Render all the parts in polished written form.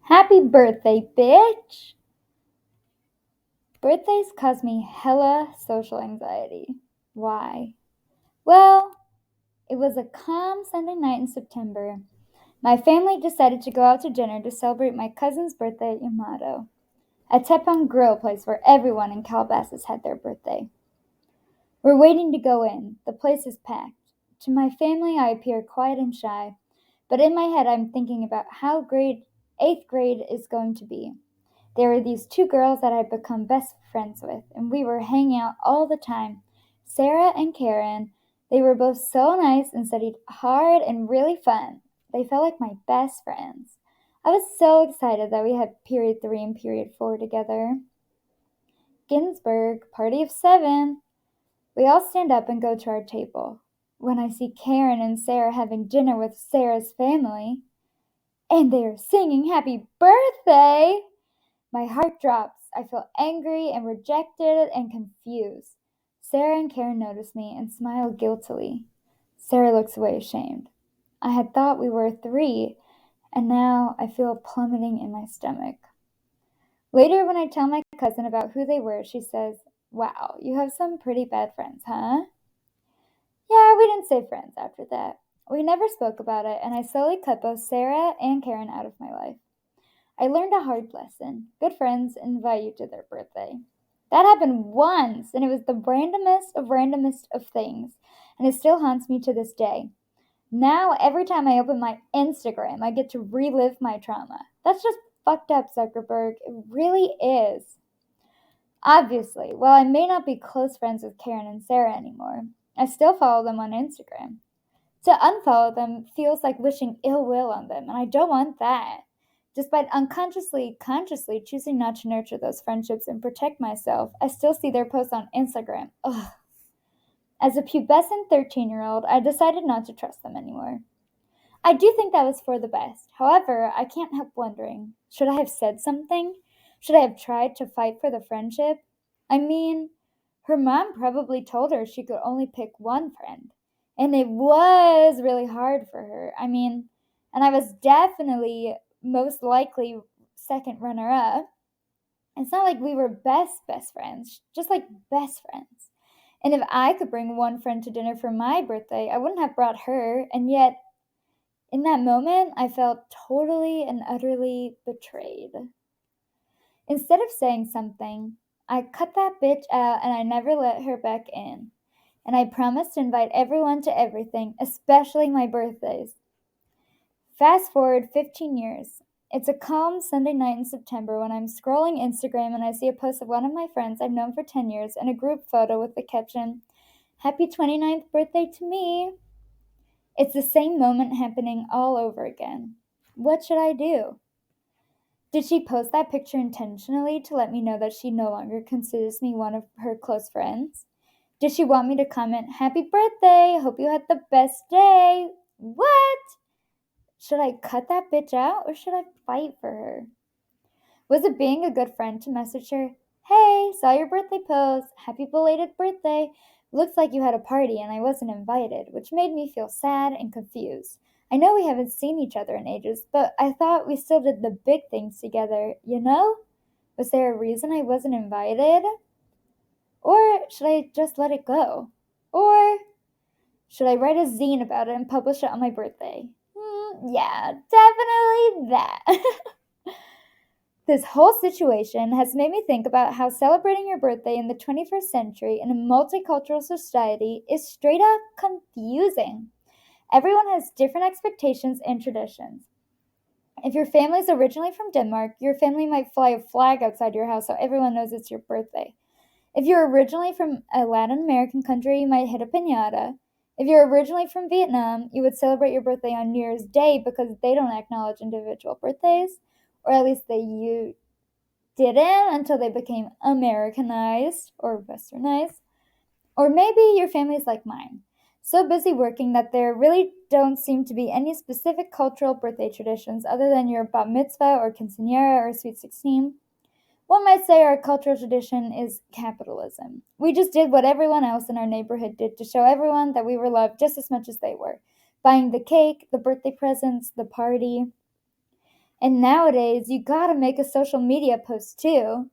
Happy birthday, bitch! Birthdays cause me hella social anxiety. Why? Well, it was a calm Sunday night in September. My family decided to go out to dinner to celebrate my cousin's birthday at Yamato, a Teppan grill place where everyone in Calabasas had their birthday. We're waiting to go in. The place is packed. To my family, I appear quiet and shy, but in my head, I'm thinking about how great 8th grade is going to be. There were these two girls that I'd become best friends with, and we were hanging out all the time. Sarah and Karen. They were both so nice and studied hard and really fun. They felt like my best friends. I was so excited that we had period 3 and period 4 together. Ginsberg, party of 7. We all stand up and go to our table. When I see Karen and Sarah having dinner with Sarah's family, and they are singing happy birthday, my heart drops. I feel angry and rejected and confused. Sarah and Karen notice me and smile guiltily. Sarah looks away ashamed. I had thought we were 3, and now I feel a plummeting in my stomach. Later, when I tell my cousin about who they were, she says, "Wow, you have some pretty bad friends, huh?" Yeah, we didn't stay friends after that. We never spoke about it, and I slowly cut both Sarah and Karen out of my life. I learned a hard lesson. Good friends invite you to their birthday. That happened once, and it was the randomest of things, and it still haunts me to this day. Now, every time I open my Instagram, I get to relive my trauma. That's just fucked up, Zuckerberg. It really is. Obviously, while I may not be close friends with Karen and Sarah anymore, I still follow them on Instagram. To unfollow them feels like wishing ill will on them, and I don't want that. Despite consciously choosing not to nurture those friendships and protect myself, I still see their posts on Instagram. Ugh. As a pubescent 13-year-old, I decided not to trust them anymore. I do think that was for the best. However, I can't help wondering, should I have said something? Should I have tried to fight for the friendship? I mean, her mom probably told her she could only pick one friend. And it was really hard for her. And I was definitely most likely second runner up. It's not like we were best friends, just like best friends. And if I could bring one friend to dinner for my birthday, I wouldn't have brought her. And yet, in that moment, I felt totally and utterly betrayed. Instead of saying something, I cut that bitch out and I never let her back in. And I promised to invite everyone to everything, especially my birthdays. Fast forward 15 years. It's a calm Sunday night in September when I'm scrolling Instagram and I see a post of one of my friends I've known for 10 years and a group photo with the caption, "Happy 29th birthday to me." It's the same moment happening all over again. What should I do? Did she post that picture intentionally to let me know that she no longer considers me one of her close friends? Did she want me to comment, "Happy birthday, hope you had the best day"? What? Should I cut that bitch out or should I fight for her? Was it being a good friend to message her, "Hey, saw your birthday post, happy belated birthday. Looks like you had a party and I wasn't invited," which made me feel sad and confused. I know we haven't seen each other in ages, but I thought we still did the big things together, you know? Was there a reason I wasn't invited? Or should I just let it go? Or should I write a zine about it and publish it on my birthday? Yeah, definitely that. This whole situation has made me think about how celebrating your birthday in the 21st century in a multicultural society is straight up confusing. Everyone has different expectations and traditions. If your family is originally from Denmark, your family might fly a flag outside your house so everyone knows it's your birthday. If you're originally from a Latin American country, you might hit a piñata. If you're originally from Vietnam, you would celebrate your birthday on New Year's Day because they don't acknowledge individual birthdays, or at least you didn't until they became Americanized or Westernized. Or maybe your family's like mine, so busy working that there really don't seem to be any specific cultural birthday traditions other than your bat mitzvah or quinceañera or sweet 16. One might say our cultural tradition is capitalism. We just did what everyone else in our neighborhood did to show everyone that we were loved just as much as they were. Buying the cake, the birthday presents, the party. And nowadays, you gotta make a social media post too.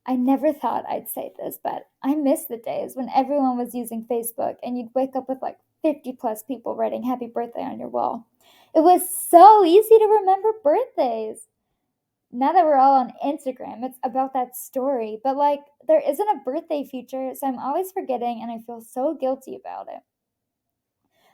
I never thought I'd say this, but I miss the days when everyone was using Facebook and you'd wake up with like 50 plus people writing happy birthday on your wall. It was so easy to remember birthdays. Now that we're all on Instagram, it's about that story, but like there isn't a birthday feature, so I'm always forgetting and I feel so guilty about it.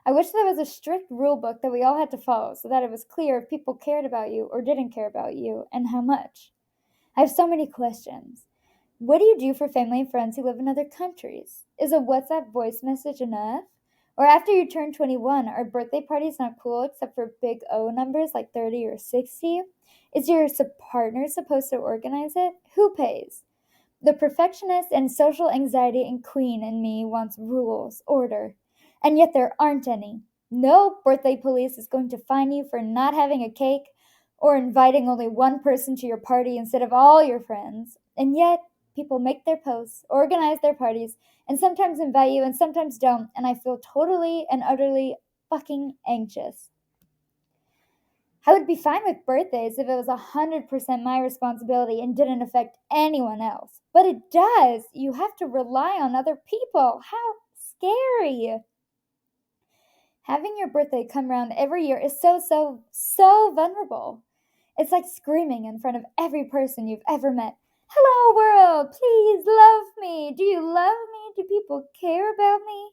I wish there was a strict rule book that we all had to follow so that it was clear if people cared about you or didn't care about you and how much. I have so many questions. What do you do for family and friends who live in other countries? Is a WhatsApp voice message enough? Or after you turn 21, are birthday parties not cool except for big O numbers like 30 or 60? Is your partner supposed to organize it? Who pays? The perfectionist and social anxiety and queen in me wants rules, order, and yet there aren't any. No birthday police is going to fine you for not having a cake or inviting only one person to your party instead of all your friends. And yet, people make their posts, organize their parties, and sometimes invite you and sometimes don't, and I feel totally and utterly fucking anxious. I would be fine with birthdays if it was 100% my responsibility and didn't affect anyone else. But it does. You have to rely on other people. How scary. Having your birthday come around every year is so vulnerable. It's like screaming in front of every person you've ever met. Hello, world. Please love me. Do you love me? Do people care about me?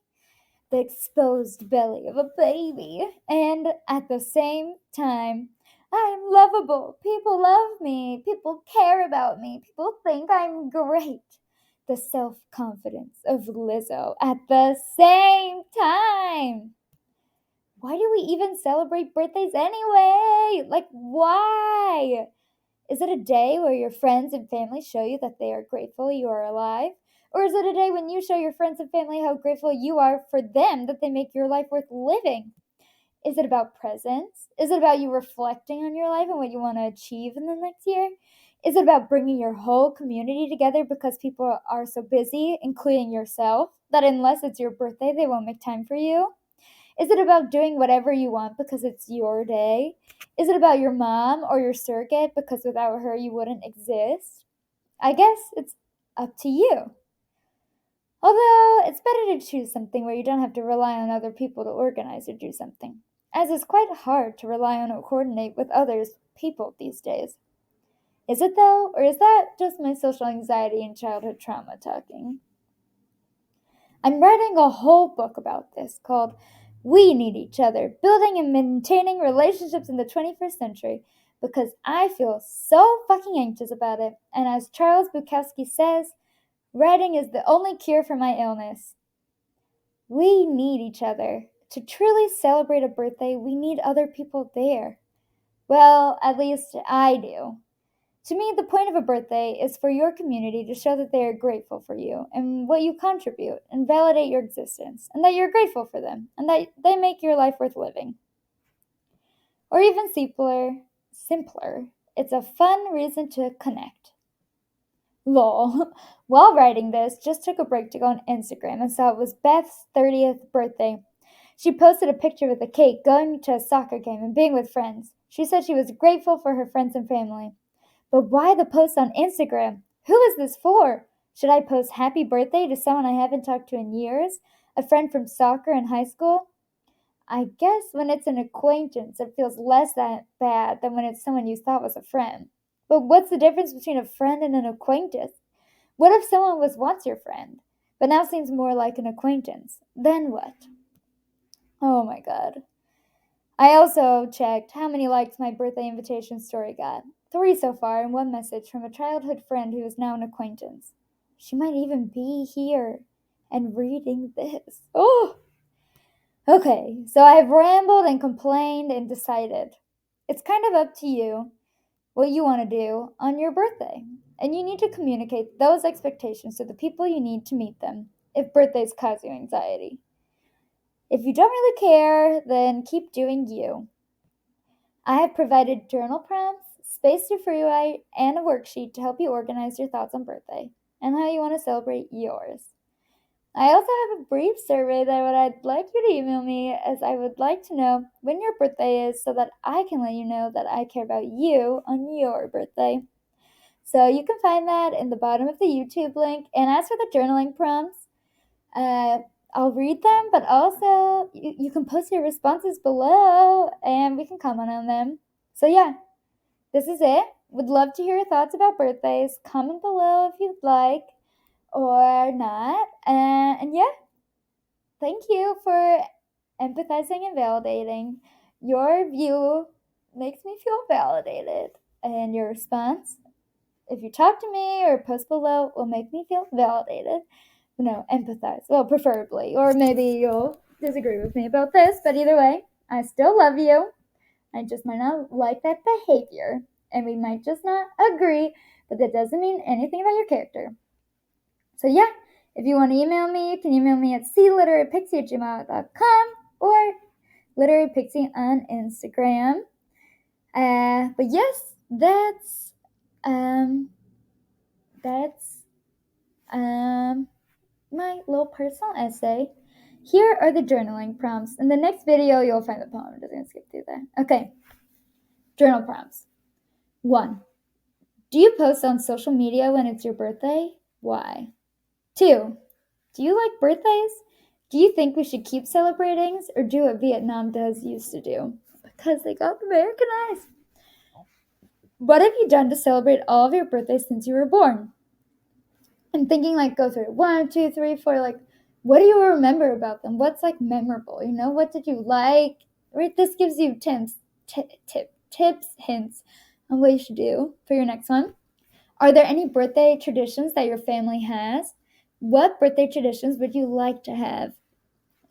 The exposed belly of a baby. And at the same time, I'm lovable. People love me. People care about me. People think I'm great. The self-confidence of Lizzo at the same time. Why do we even celebrate birthdays anyway? Like, why? Is it a day where your friends and family show you that they are grateful you are alive? Or is it a day when you show your friends and family how grateful you are for them that they make your life worth living? Is it about presents? Is it about you reflecting on your life and what you want to achieve in the next year? Is it about bringing your whole community together because people are so busy, including yourself, that unless it's your birthday, they won't make time for you? Is it about doing whatever you want because it's your day? Is it about your mom or your surrogate because without her you wouldn't exist? I guess it's up to you. Although it's better to choose something where you don't have to rely on other people to organize or do something, as it's quite hard to rely on or coordinate with others people these days. Is it though, or is that just my social anxiety and childhood trauma talking? I'm writing a whole book about this called We Need Each Other, Building and Maintaining Relationships in the 21st Century, because I feel so fucking anxious about it. And as Charles Bukowski says, writing is the only cure for my illness. We need each other. To truly celebrate a birthday, we need other people there. Well, at least I do. To me, the point of a birthday is for your community to show that they are grateful for you and what you contribute and validate your existence and that you're grateful for them and that they make your life worth living. Or even simpler, it's a fun reason to connect. Lol. While writing this, just took a break to go on Instagram and saw it was Beth's 30th birthday. She posted a picture with a cake, going to a soccer game, and being with friends. She said she was grateful for her friends and family. But why the post on Instagram? Who is this for? Should I post happy birthday to someone I haven't talked to in years? A friend from soccer in high school? I guess when it's an acquaintance, it feels less that bad than when it's someone you thought was a friend. But what's the difference between a friend and an acquaintance? What if someone was once your friend, but now seems more like an acquaintance? Then what? Oh my god. I also checked how many likes my birthday invitation story got. 3 so far, and 1 message from a childhood friend who is now an acquaintance. She might even be here and reading this. Oh! Okay, so I've rambled and complained and decided. It's kind of up to you what you want to do on your birthday. And you need to communicate those expectations to the people you need to meet them if birthdays cause you anxiety. If you don't really care, then keep doing you. I have provided journal prompts, space to freewrite, and a worksheet to help you organize your thoughts on birthday and how you want to celebrate yours. I also have a brief survey that I'd like you to email me, as I would like to know when your birthday is so that I can let you know that I care about you on your birthday. So you can find that in the bottom of the YouTube link. And as for the journaling prompts, I'll read them, but also you can post your responses below and we can comment on them. So yeah, this is it. Would love to hear your thoughts about birthdays. Comment below if you'd like or not. And yeah, thank you for empathizing and validating. Your view makes me feel validated, and your response, if you talk to me or post below, will make me feel validated. Empathize. Well, preferably. Or maybe you'll disagree with me about this, but either way, I still love you. I just might not like that behavior, and we might just not agree, but that doesn't mean anything about your character. So yeah, if you want to email me, you can email me at cliterarypixie@gmail.com or literarypixie on Instagram. But yes, that's my little personal essay. Here are the journaling prompts. In the next video, you'll find the poem. I'm just going to skip through that. Okay. Journal prompts. 1. Do you post on social media when it's your birthday? Why? 2. Do you like birthdays? Do you think we should keep celebrating or do what Vietnam used to do? Because they got Americanized. What have you done to celebrate all of your birthdays since you were born? I'm thinking go through 1, 2, 3, 4, what do you remember about them? What's memorable? What did you like? Right? This gives you tips, hints on what you should do for your next one. Are there any birthday traditions that your family has? What birthday traditions would you like to have?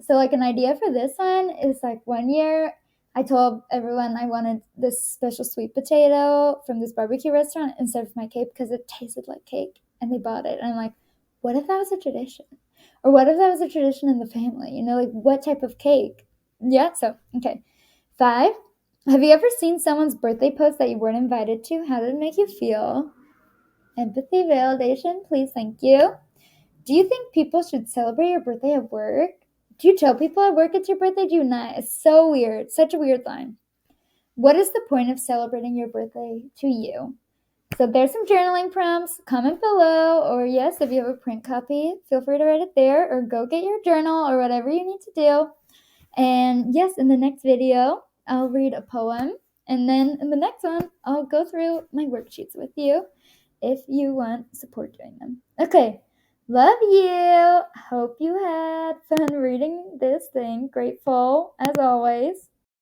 So an idea for this one is 1 year I told everyone I wanted this special sweet potato from this barbecue restaurant instead of my cake because it tasted like cake, and they bought it. And I'm what if that was a tradition? Or what if that was a tradition in the family? What type of cake? Yeah, so, okay. 5, have you ever seen someone's birthday post that you weren't invited to? How did it make you feel? Empathy, validation, please, thank you. Do you think people should celebrate your birthday at work? Do you tell people at work it's your birthday? Do you not? It's so weird. Such a weird line. What is the point of celebrating your birthday to you? So there's some journaling prompts. Comment below. Or yes, if you have a print copy, feel free to write it there. Or go get your journal or whatever you need to do. And yes, in the next video, I'll read a poem. And then in the next one, I'll go through my worksheets with you if you want support doing them. Okay. Love you. Hope you had fun reading this thing. Grateful, as always.